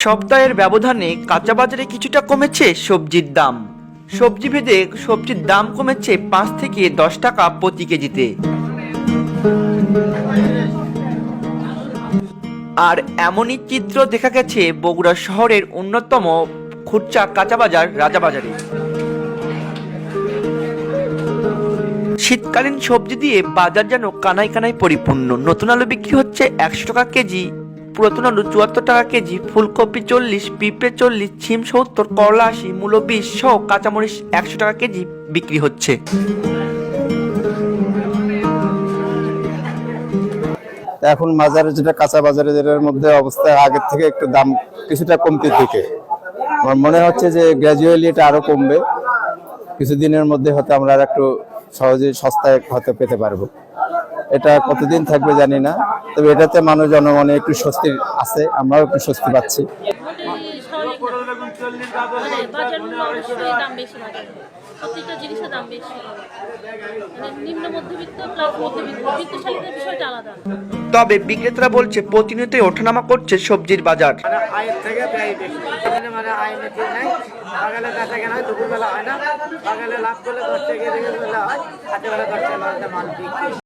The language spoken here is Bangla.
সপ্তাহের ব্যবধানে কাঁচা বাজারে কিছুটা কমেছে সবজির দাম। সবজি ভেদে সবজির দাম কমেছে 5 থেকে 10 টাকা প্রতি কেজিতে। আর এমনই চিত্র দেখা গেছে বগুড়া শহরের অন্যতম খুচরা কাঁচা বাজার রাজাবাজারে। শীতকালীন সবজি দিয়ে বাজার যেন কানায় কানায় পরিপূর্ণ। নতুন আলু বিক্রি হচ্ছে 100 টাকা কেজি, পুরাতন আলু 74 টাকা কেজি, ফুলকপি 40, পিঁপড়ে 40, ছিম 70, করলা 80, মূলো 20 সহ কাঁচামরিচ 100 টাকা কেজি বিক্রি হচ্ছে। এখন বাজারে যেটা কাঁচা বাজারে যেটার মধ্যে অবস্থা আগের থেকে একটু দাম কিছুটা কমতির দিকে। আমার মনে হচ্ছে যে গ্র্যাজুয়ালি এটা আরো কমবে, কিছুদিনের মধ্যে হয়তো আমরা আর একটু সহজে সস্তায় হয়তো পেতে পারবো। এটা কতদিন থাকবে জানি না, তবে এটাতে মানুষ জনমনে একটু স্বস্তি আছে, আমরাও একটু স্বস্তি পাচ্ছি। প্রত্যেকটা জিনিসের দাম বেশি, নিম্ন মধ্যবিত্ত প্লাস বিত্তশালীদের বিষয়টা আলাদা। তবে বিক্রেতারা বলছে প্রতিনিয়তই ওঠানামা করছে সবজির বাজার। আয়ের থেকে ব্যয় বেশি, আয় নেই, সকালে কাঁচা কেনা হয়, দুপুরবেলা হয় না, সকালে লাভ করলে 10 টাকা হয়, রাতেবেলা 10 টাকা মাল বিক্রি।